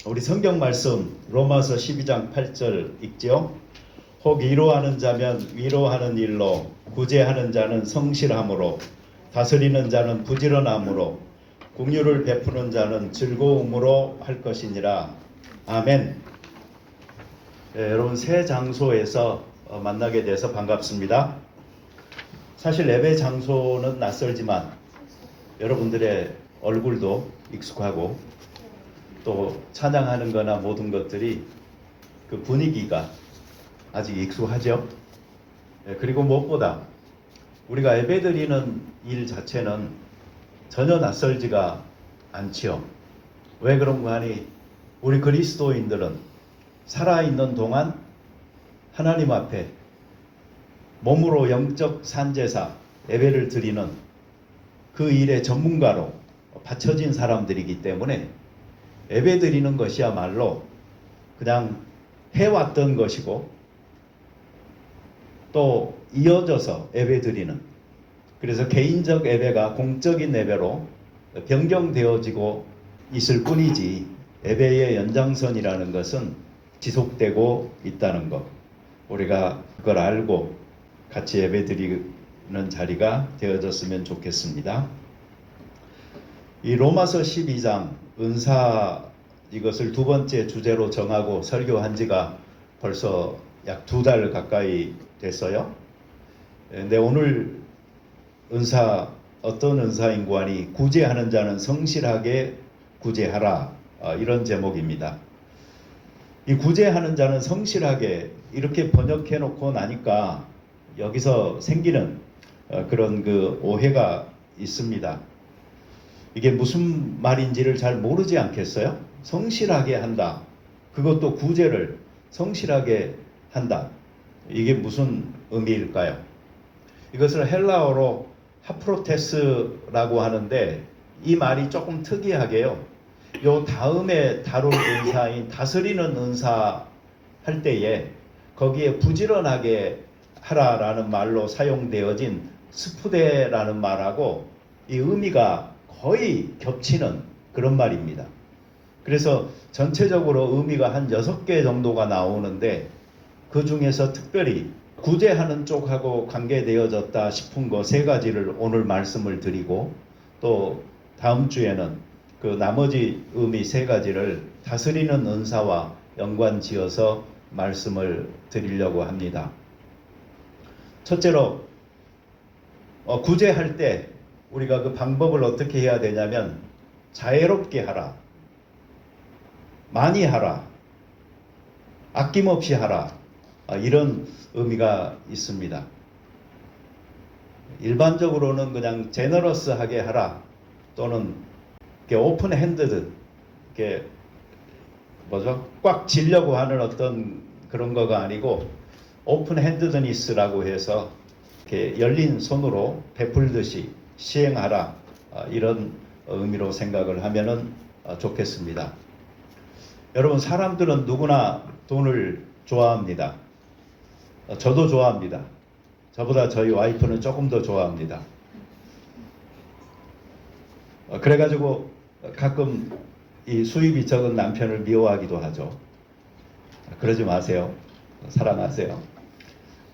우리 성경 말씀 로마서 12장 8절 읽죠. 혹 위로하는 자면 위로하는 일로, 구제하는 자는 성실함으로, 다스리는 자는 부지런함으로, 긍휼을 베푸는 자는 즐거움으로 할 것이니라. 아멘. 여러분 새 장소에서 만나게 돼서 반갑습니다. 사실 예배 장소는 낯설지만 여러분들의 얼굴도 익숙하고 또 찬양하는 거나 모든 것들이 그 분위기가 아직 익숙하죠. 그리고 무엇보다 우리가 예배드리는 일 자체는 전혀 낯설지가 않지요. 왜 그런가 하니 우리 그리스도인들은 살아있는 동안 하나님 앞에 몸으로 영적 산제사 예배를 드리는 그 일의 전문가로 바쳐진 사람들이기 때문에 예배 드리는 것이야말로 그냥 해왔던 것이고 또 이어져서 예배 드리는, 그래서 개인적 예배가 공적인 예배로 변경되어지고 있을 뿐이지 예배의 연장선이라는 것은 지속되고 있다는 것, 우리가 그걸 알고 같이 예배 드리는 자리가 되어졌으면 좋겠습니다. 이 로마서 12장 은사, 이것을 두 번째 주제로 정하고 설교한 지가 벌써 약 2달 가까이 됐어요. 근데 오늘 은사, 어떤 은사인고 하니 구제하는 자는 성실하게 구제하라, 이런 제목입니다. 이 구제하는 자는 성실하게 이렇게 번역해 놓고 나니까 여기서 생기는 그런 그 오해가 있습니다. 이게 무슨 말인지를 잘 모르지 않겠어요? 성실하게 한다. 그것도 구제를 성실하게 한다. 이게 무슨 의미일까요? 이것을 헬라어로 하프로테스라고 하는데 이 말이 조금 특이하게요. 요 다음에 다룰 은사인 다스리는 은사 할 때에 거기에 부지런하게 하라라는 말로 사용되어진 스푸데라는 말하고 이 의미가 거의 겹치는 그런 말입니다. 그래서 전체적으로 의미가 한 6개 정도가 나오는데 그 중에서 특별히 구제하는 쪽하고 관계되어졌다 싶은 거 3가지를 오늘 말씀을 드리고, 또 다음 주에는 그 나머지 의미 3가지를 다스리는 은사와 연관지어서 말씀을 드리려고 합니다. 첫째로 구제할 때 우리가 그 방법을 어떻게 해야 되냐면 자애롭게 하라, 많이 하라, 아낌없이 하라, 이런 의미가 있습니다. 일반적으로는 그냥 제너러스하게 하라, 또는 이렇게 오픈 핸드드, 이렇게 꽉 쥐려고 하는 어떤 그런 거가 아니고 오픈 핸드드니스라고 해서 이렇게 열린 손으로 베풀듯이 시행하라, 이런 의미로 생각을 하면은 좋겠습니다. 여러분, 사람들은 누구나 돈을 좋아합니다. 저도 좋아합니다. 저보다 저희 와이프는 조금 더 좋아합니다. 그래가지고 가끔 이 수입이 적은 남편을 미워하기도 하죠. 그러지 마세요. 사랑하세요.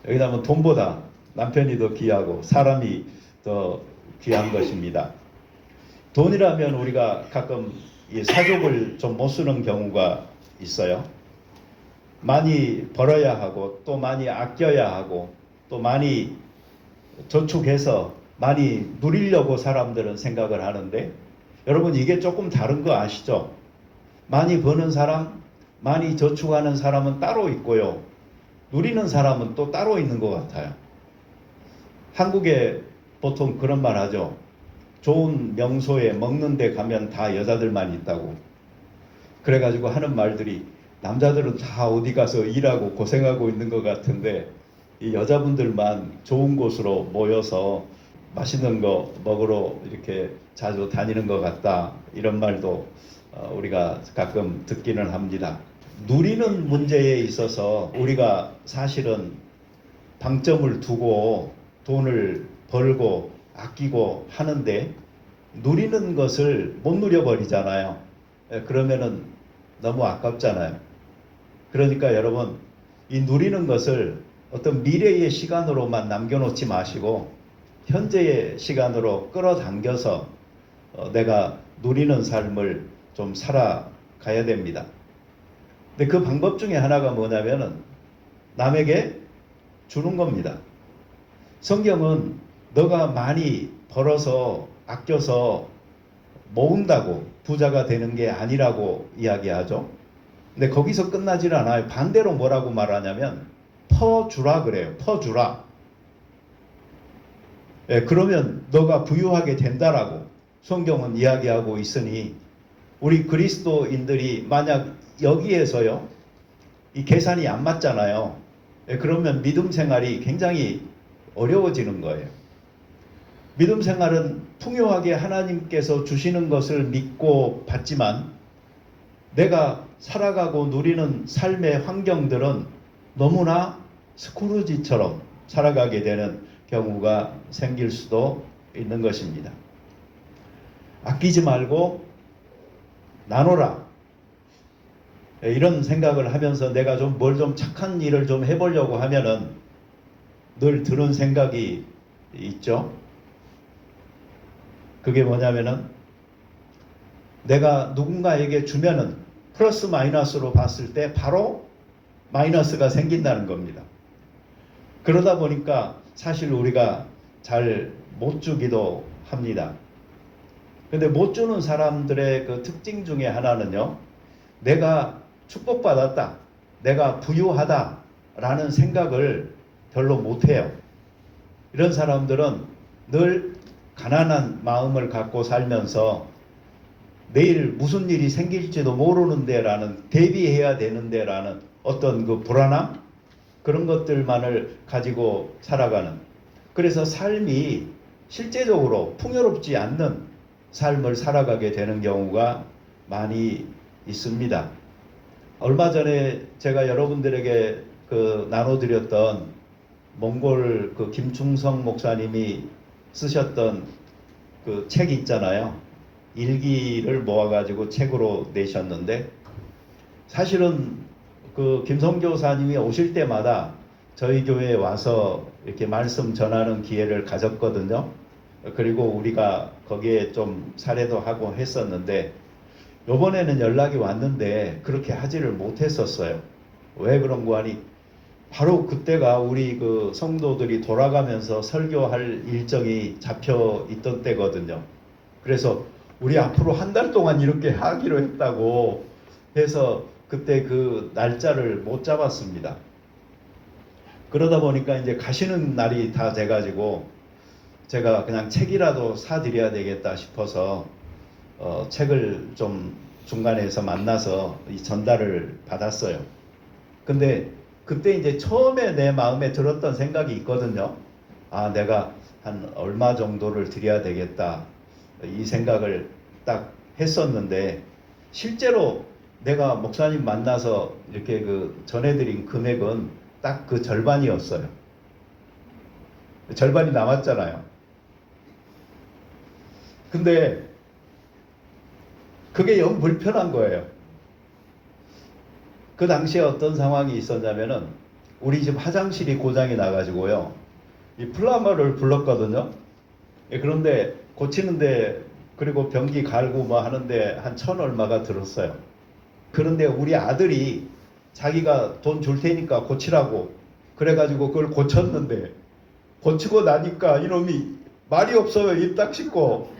여기다 뭐 돈보다 남편이 더 귀하고 사람이 더 귀한 것입니다. 돈이라면 우리가 가끔 이 사족을 좀 못 쓰는 경우가 있어요. 많이 벌어야 하고 또 많이 아껴야 하고 또 많이 저축해서 많이 누리려고 사람들은 생각을 하는데, 여러분 이게 조금 다른 거 아시죠? 많이 버는 사람, 많이 저축하는 사람은 따로 있고요. 누리는 사람은 또 따로 있는 것 같아요. 한국에 보통 그런 말 하죠. 좋은 명소에 먹는 데 가면 다 여자들만 있다고. 그래가지고 하는 말들이 남자들은 다 어디 가서 일하고 고생하고 있는 것 같은데 이 여자분들만 좋은 곳으로 모여서 맛있는 거 먹으러 이렇게 자주 다니는 것 같다, 이런 말도 우리가 가끔 듣기는 합니다. 누리는 문제에 있어서 우리가 사실은 방점을 두고 돈을 벌고 아끼고 하는데 누리는 것을 못 누려버리잖아요. 그러면은 너무 아깝잖아요. 그러니까 여러분, 이 누리는 것을 어떤 미래의 시간으로만 남겨놓지 마시고 현재의 시간으로 끌어당겨서 내가 누리는 삶을 좀 살아가야 됩니다. 근데 그 방법 중에 하나가 뭐냐면은 남에게 주는 겁니다. 성경은 너가 많이 벌어서 아껴서 모은다고 부자가 되는 게 아니라고 이야기하죠. 근데 거기서 끝나질 않아요. 반대로 뭐라고 말하냐면 퍼주라 그래요. 퍼주라. 예, 그러면 너가 부유하게 된다라고 성경은 이야기하고 있으니 우리 그리스도인들이 만약 여기에서요, 이 계산이 안 맞잖아요. 예, 그러면 믿음 생활이 굉장히 어려워지는 거예요. 믿음 생활은 풍요하게 하나님께서 주시는 것을 믿고 받지만 내가 살아가고 누리는 삶의 환경들은 너무나 스크루지처럼 살아가게 되는 경우가 생길 수도 있는 것입니다. 아끼지 말고 나눠라. 이런 생각을 하면서 내가 좀 뭘 좀 착한 일을 좀 해보려고 하면은 늘 드는 생각이 있죠. 그게 뭐냐면은 내가 누군가에게 주면은 플러스 마이너스로 봤을 때 바로 마이너스가 생긴다는 겁니다. 그러다 보니까 사실 우리가 잘 못 주기도 합니다. 근데 못 주는 사람들의 그 특징 중에 하나는요, 내가 축복받았다, 내가 부유하다 라는 생각을 별로 못해요. 이런 사람들은 늘 가난한 마음을 갖고 살면서 내일 무슨 일이 생길지도 모르는데 라는, 대비해야 되는데 라는 어떤 그 불안함, 그런 것들만을 가지고 살아가는, 그래서 삶이 실제적으로 풍요롭지 않는 삶을 살아가게 되는 경우가 많이 있습니다. 얼마 전에 제가 여러분들에게 나눠드렸던 몽골 김충성 목사님이 쓰셨던 그 책 있잖아요. 일기를 모아가지고 책으로 내셨는데, 사실은 김성교사님이 오실 때마다 저희 교회에 와서 이렇게 말씀 전하는 기회를 가졌거든요. 그리고 우리가 거기에 좀 사례도 하고 했었는데, 요번에는 연락이 왔는데 그렇게 하지를 못했었어요. 왜 그런고 하니 바로 그때가 우리 성도들이 돌아가면서 설교할 일정이 잡혀 있던 때거든요. 그래서 우리 앞으로 한 달 동안 이렇게 하기로 했다고 해서 그때 그 날짜를 못 잡았습니다. 그러다 보니까 이제 가시는 날이 다 돼가지고 제가 그냥 책이라도 사드려야 되겠다 싶어서 책을 좀 중간에서 만나서 이 전달을 받았어요. 근데 그때 이제 처음에 내 마음에 들었던 생각이 있거든요. 아, 내가 한 얼마 정도를 드려야 되겠다, 이 생각을 딱 했었는데, 실제로 내가 목사님 만나서 이렇게 전해드린 금액은 딱 그 절반이었어요. 절반이 남았잖아요. 근데 그게 영 불편한 거예요. 그 당시에 어떤 상황이 있었냐면은 우리 집 화장실이 고장이 나가지고요, 이 플럼버를 불렀거든요. 그런데 고치는데, 그리고 변기 갈고 뭐 하는데 한 1,000 얼마가 들었어요. 그런데 우리 아들이 자기가 돈 줄 테니까 고치라고 그래가지고 그걸 고쳤는데, 고치고 나니까 이놈이 말이 없어요. 입 딱 씻고.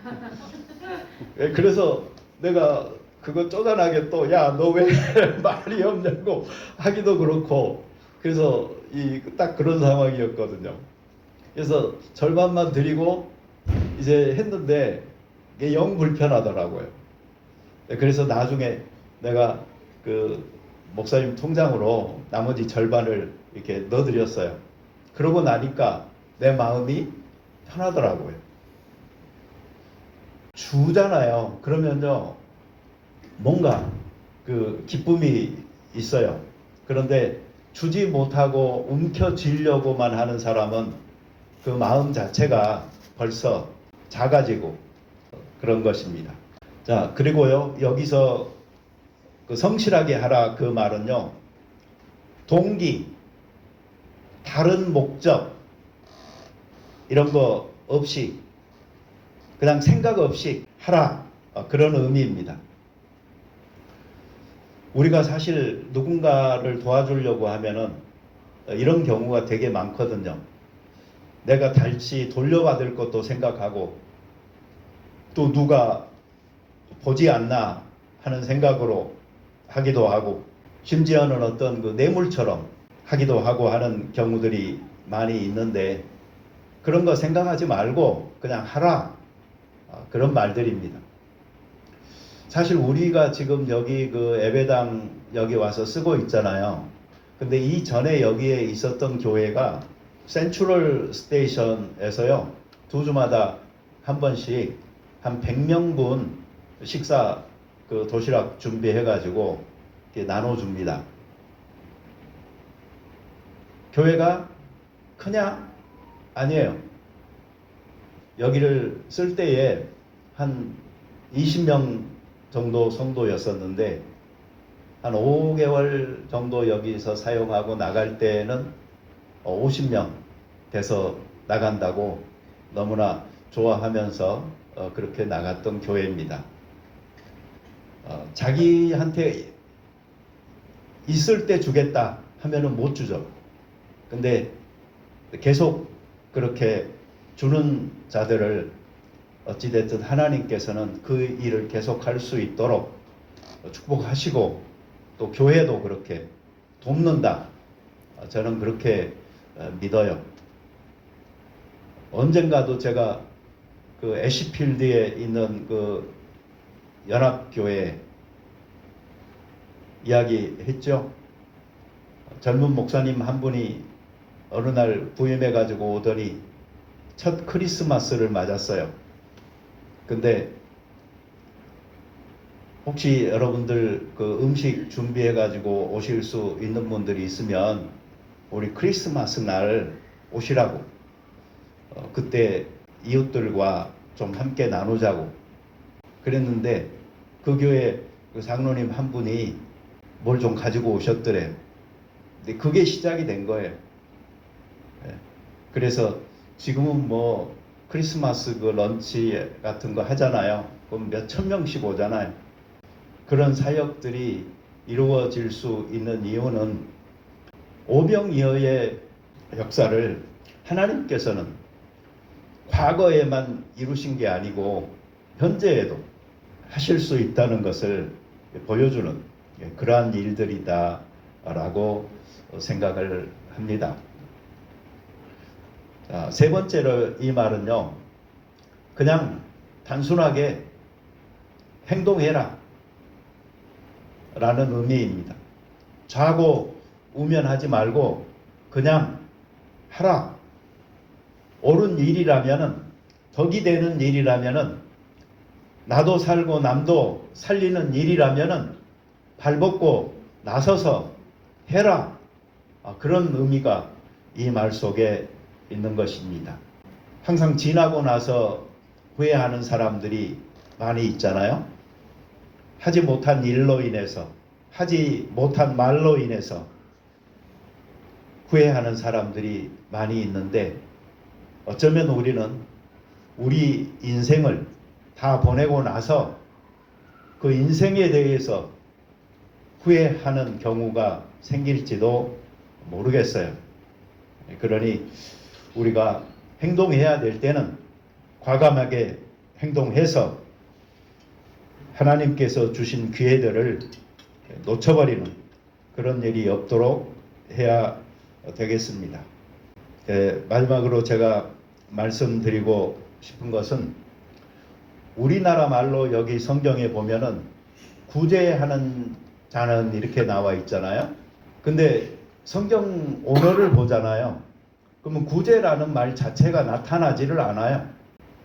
그래서 내가 그거 쪼잔하게 또, 야, 너 왜 말이 없냐고 하기도 그렇고, 그래서 딱 그런 상황이었거든요. 그래서 절반만 드리고 이제 했는데 이게 영 불편하더라고요. 그래서 나중에 내가 목사님 통장으로 나머지 절반을 이렇게 넣어드렸어요. 그러고 나니까 내 마음이 편하더라고요. 주잖아요. 그러면요, 뭔가 기쁨이 있어요. 그런데 주지 못하고 움켜쥐려고만 하는 사람은 그 마음 자체가 벌써 작아지고 그런 것입니다. 자, 그리고요, 여기서 그 성실하게 하라 그 말은요, 동기, 다른 목적 이런 거 없이 그냥 생각 없이 하라, 그런 의미입니다. 우리가 사실 누군가를 도와주려고 하면은 이런 경우가 되게 많거든요. 내가 다시 돌려받을 것도 생각하고 또 누가 보지 않나 하는 생각으로 하기도 하고 심지어는 어떤 그 뇌물처럼 하기도 하고 하는 경우들이 많이 있는데 그런 거 생각하지 말고 그냥 하라, 그런 말들입니다. 사실 우리가 지금 여기 그 예배당 여기 와서 쓰고 있잖아요. 근데 이전에 여기에 있었던 교회가 센트럴 스테이션에서요, 2주마다 한 번씩 한 100명분 식사 그 도시락 준비해가지고 나눠줍니다. 교회가 크냐? 아니에요. 여기를 쓸 때에 한 20명 정도 성도였었는데 한 5개월 정도 여기서 사용하고 나갈 때는 50명 돼서 나간다고 너무나 좋아하면서 그렇게 나갔던 교회입니다. 자기한테 있을 때 주겠다 하면은 못 주죠. 근데 계속 그렇게 주는 자들을 어찌됐든 하나님께서는 그 일을 계속할 수 있도록 축복하시고 또 교회도 그렇게 돕는다. 저는 그렇게 믿어요. 언젠가도 제가 그 애쉬필드에 있는 그 연합교회 이야기했죠. 젊은 목사님 한 분이 어느 날 부임해 가지고 오더니 첫 크리스마스를 맞았어요. 근데 혹시 여러분들 그 음식 준비해 가지고 오실 수 있는 분들이 있으면 우리 크리스마스 날 오시라고, 그때 이웃들과 좀 함께 나누자고 그랬는데 그 교회 그 장로님 한 분이 뭘 좀 가지고 오셨더래요. 근데 그게 시작이 된 거예요. 그래서 지금은 뭐 크리스마스 그 런치 같은 거 하잖아요. 그럼 몇 천 명씩 오잖아요. 그런 사역들이 이루어질 수 있는 이유는 오병이어의 역사를 하나님께서는 과거에만 이루신 게 아니고 현재에도 하실 수 있다는 것을 보여주는 그러한 일들이다라고 생각을 합니다. 자, 세 번째로 이 말은요, 그냥 단순하게 행동해라 라는 의미입니다. 좌고 우면하지 말고 그냥 하라. 옳은 일이라면은, 덕이 되는 일이라면은, 나도 살고 남도 살리는 일이라면은 발벗고 나서서 해라. 그런 의미가 이 말 속에 있는 것입니다. 항상 지나고 나서 후회하는 사람들이 많이 있잖아요. 하지 못한 일로 인해서, 하지 못한 말로 인해서 후회하는 사람들이 많이 있는데 어쩌면 우리는 우리 인생을 다 보내고 나서 그 인생에 대해서 후회하는 경우가 생길지도 모르겠어요. 그러니 우리가 행동해야 될 때는 과감하게 행동해서 하나님께서 주신 기회들을 놓쳐버리는 그런 일이 없도록 해야 되겠습니다. 마지막으로 제가 말씀드리고 싶은 것은 우리나라 말로 여기 성경에 보면은 구제하는 자는 이렇게 나와 있잖아요. 근데 성경 언어를 보잖아요. 그러면 구제라는 말 자체가 나타나지를 않아요.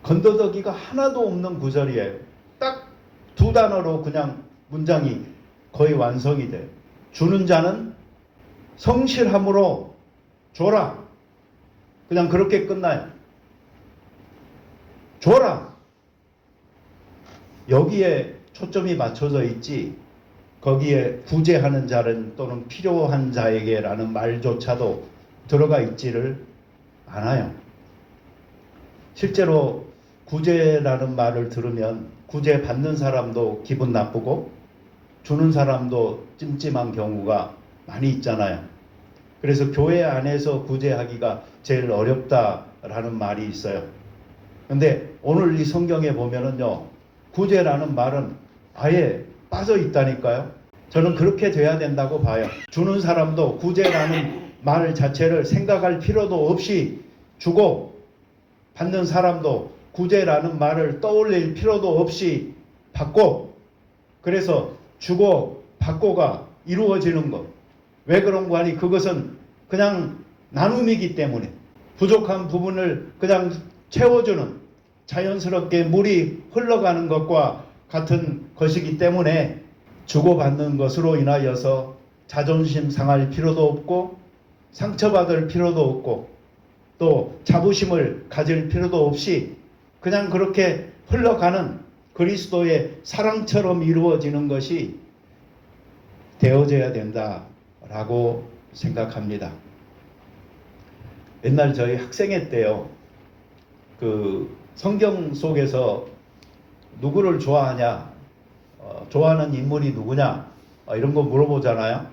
건더더기가 하나도 없는 구절이에요. 딱 두 단어로 그냥 문장이 거의 완성이 돼요. 주는 자는 성실함으로 줘라. 그냥 그렇게 끝나요. 줘라. 여기에 초점이 맞춰져 있지 거기에 구제하는 자는 또는 필요한 자에게라는 말조차도 들어가 있지를 않아요. 실제로 구제라는 말을 들으면 구제 받는 사람도 기분 나쁘고 주는 사람도 찜찜한 경우가 많이 있잖아요. 그래서 교회 안에서 구제하기가 제일 어렵다라는 말이 있어요. 근데 오늘 이 성경에 보면은요, 구제라는 말은 아예 빠져 있다니까요. 저는 그렇게 돼야 된다고 봐요. 주는 사람도 구제라는 말 자체를 생각할 필요도 없이 주고, 받는 사람도 구제라는 말을 떠올릴 필요도 없이 받고, 그래서 주고 받고가 이루어지는 것. 왜 그런 거 하니? 그것은 그냥 나눔이기 때문에 부족한 부분을 그냥 채워주는, 자연스럽게 물이 흘러가는 것과 같은 것이기 때문에 주고받는 것으로 인하여서 자존심 상할 필요도 없고 상처받을 필요도 없고 또 자부심을 가질 필요도 없이 그냥 그렇게 흘러가는 그리스도의 사랑처럼 이루어지는 것이 되어져야 된다라고 생각합니다. 옛날 저희 학생회 때요, 그 성경 속에서 누구를 좋아하냐, 좋아하는 인물이 누구냐, 이런 거 물어보잖아요.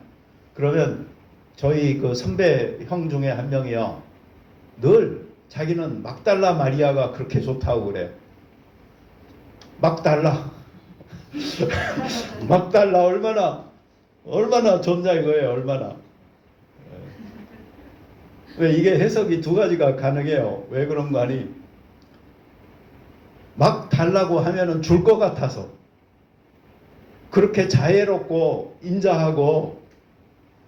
그러면 저희 그 선배 형 중에 한 명이요, 늘 자기는 막달라 마리아가 그렇게 좋다고 그래요. 막달라. 막달라 얼마나 좋냐 이거예요. 얼마나. 왜 이게 해석이 두 가지가 가능해요. 왜 그런 거 아니? 막 달라고 하면은 줄 것 같아서. 그렇게 자애롭고 인자하고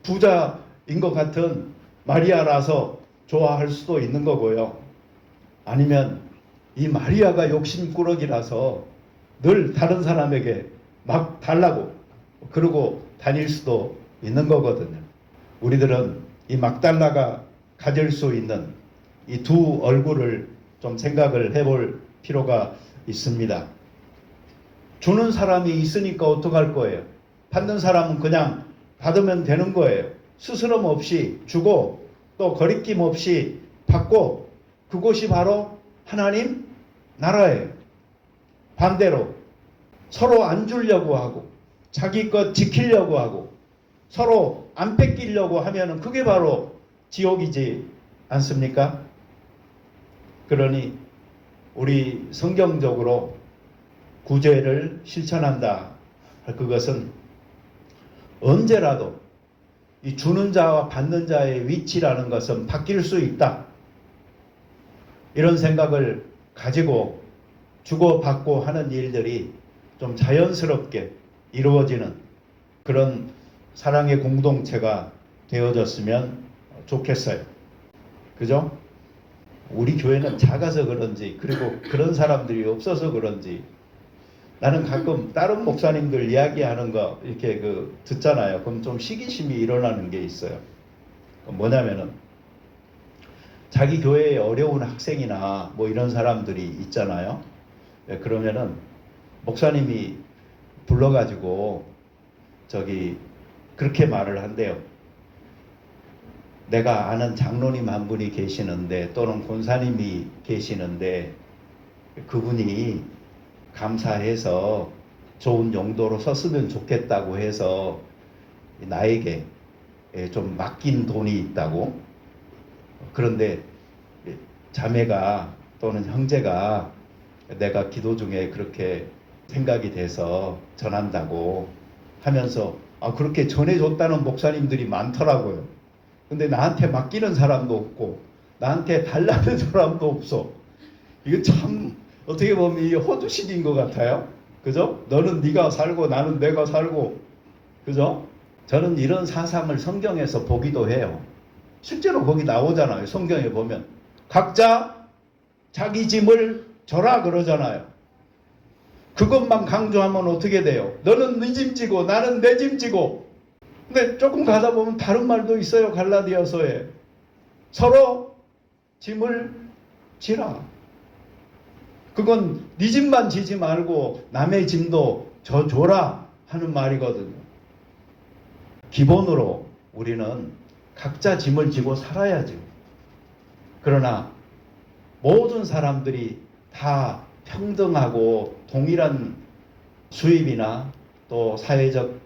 부자인 것 같은 마리아라서 좋아할 수도 있는 거고요. 아니면 이 마리아가 욕심꾸러기라서 늘 다른 사람에게 막 달라고 그러고 다닐 수도 있는 거거든요. 우리들은 이 막달라가 가질 수 있는 이 두 얼굴을 좀 생각을 해볼 필요가 있습니다. 주는 사람이 있으니까 어떡할 거예요? 받는 사람은 그냥 받으면 되는 거예요. 스스럼 없이 주고 또 거리낌 없이 받고, 그것이 바로 하나님 나라예요. 반대로 서로 안 주려고 하고 자기 것 지키려고 하고 서로 안 뺏기려고 하면은 그게 바로 지옥이지 않습니까? 그러니 우리 성경적으로 구제를 실천한다 할 그것은 언제라도 이 주는 자와 받는 자의 위치라는 것은 바뀔 수 있다. 이런 생각을 가지고 주고받고 하는 일들이 좀 자연스럽게 이루어지는 그런 사랑의 공동체가 되어졌으면 좋겠어요. 그죠? 우리 교회는 작아서 그런지, 그리고 그런 사람들이 없어서 그런지, 나는 가끔 다른 목사님들 이야기하는 거 이렇게 듣잖아요. 그럼 좀 시기심이 일어나는 게 있어요. 뭐냐면은 자기 교회에 어려운 학생이나 뭐 이런 사람들이 있잖아요. 그러면은 목사님이 불러가지고 그렇게 말을 한대요. 내가 아는 장로님 한 분이 계시는데 또는 권사님이 계시는데 그분이 감사해서 좋은 용도로 썼으면 좋겠다고 해서 나에게 좀 맡긴 돈이 있다고. 그런데 자매가 또는 형제가 내가 기도 중에 그렇게 생각이 돼서 전한다고 하면서 그렇게 전해줬다는 목사님들이 많더라고요. 근데 나한테 맡기는 사람도 없고 나한테 달라는 사람도 없어. 이거 참 어떻게 보면 이 호주식인 것 같아요. 그죠? 너는 네가 살고 나는 내가 살고. 그죠? 저는 이런 사상을 성경에서 보기도 해요. 실제로 거기 나오잖아요. 성경에 보면 각자 자기 짐을 져라 그러잖아요. 그것만 강조하면 어떻게 돼요? 너는 네 짐 지고 나는 내 짐 지고. 근데 조금 가다 보면 다른 말도 있어요. 갈라디아서에 서로 짐을 지라. 그건 네 짐만 지지 말고 남의 짐도 져줘라 하는 말이거든요. 기본으로 우리는 각자 짐을 지고 살아야죠. 그러나 모든 사람들이 다 평등하고 동일한 수입이나 또 사회적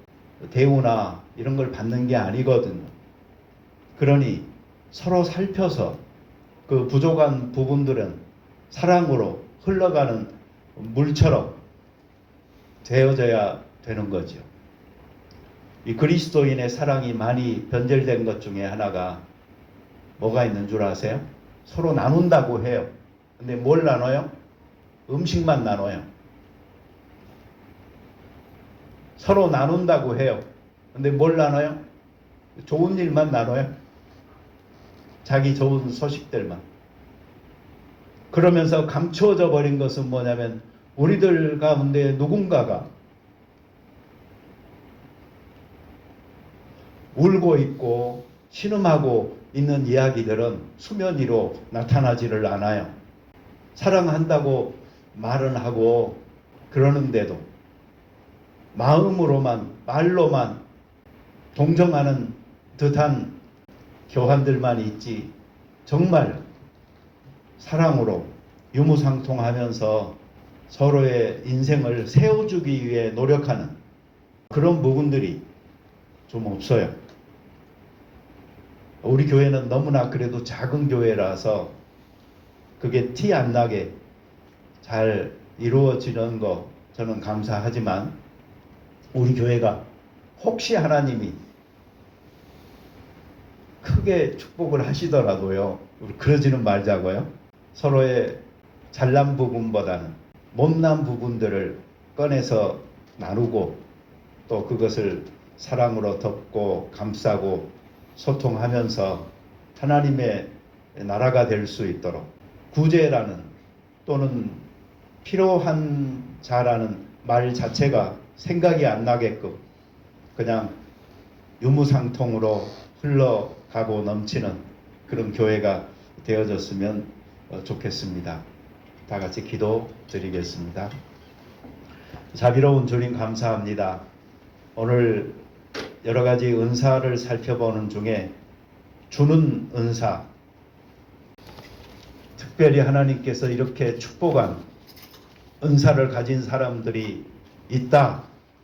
대우나 이런 걸 받는 게 아니거든요. 그러니 서로 살펴서 그 부족한 부분들은 사랑으로 흘러가는 물처럼 되어져야 되는 거죠. 이 그리스도인의 사랑이 많이 변절된 것 중에 하나가 뭐가 있는 줄 아세요? 서로 나눈다고 해요. 근데 뭘 나눠요? 음식만 나눠요. 서로 나눈다고 해요. 근데 뭘 나눠요? 좋은 일만 나눠요. 자기 좋은 소식들만. 그러면서 감추어져 버린 것은 뭐냐면 우리들 가운데 누군가가 울고 있고 신음하고 있는 이야기들은 수면 위로 나타나지를 않아요. 사랑한다고 말은 하고 그러는데도 마음으로만, 말로만 동정하는 듯한 교환들만 있지 정말 사랑으로 유무상통하면서 서로의 인생을 세워주기 위해 노력하는 그런 부분들이 좀 없어요. 우리 교회는 너무나 그래도 작은 교회라서 그게 티 안 나게 잘 이루어지는 거 저는 감사하지만 우리 교회가 혹시 하나님이 크게 축복을 하시더라도요, 우리 그러지는 말자고요. 서로의 잘난 부분보다는 못난 부분들을 꺼내서 나누고 또 그것을 사랑으로 덮고 감싸고 소통하면서 하나님의 나라가 될 수 있도록 구제라는 또는 필요한 자라는 말 자체가 생각이 안 나게끔 그냥 유무상통으로 흘러가고 넘치는 그런 교회가 되어졌으면 좋겠습니다. 다 같이 기도 드리겠습니다. 자비로운 주님 감사합니다. 오늘 여러 가지 은사를 살펴보는 중에 주는 은사, 특별히 하나님께서 이렇게 축복한 은사를 가진 사람들이 있다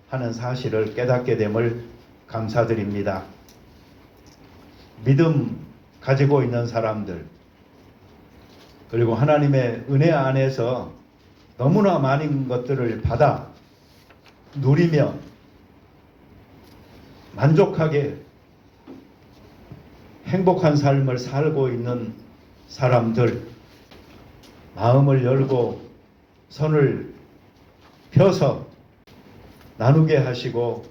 하는 사실을 깨닫게 됨을 감사드립니다. 믿음 가지고 있는 사람들, 그리고 하나님의 은혜 안에서 너무나 많은 것들을 받아 누리며 만족하게 행복한 삶을 살고 있는 사람들, 마음을 열고 손을 펴서 나누게 하시고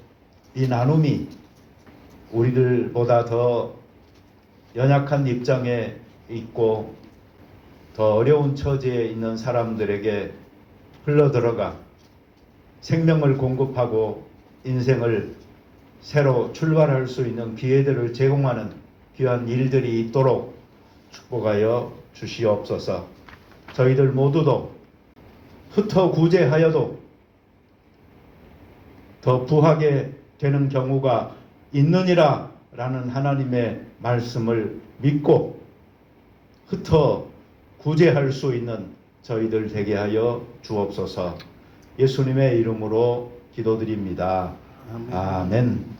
이 나눔이 우리들보다 더 연약한 입장에 있고 더 어려운 처지에 있는 사람들에게 흘러들어가 생명을 공급하고 인생을 새로 출발할 수 있는 기회들을 제공하는 귀한 일들이 있도록 축복하여 주시옵소서. 저희들 모두도 흩어 구제하여도 더 부하게 되는 경우가 있느니라 라는 하나님의 말씀을 믿고 흩어 구제할 수 있는 저희들 되게 하여 주옵소서. 예수님의 이름으로 기도드립니다. 아멘.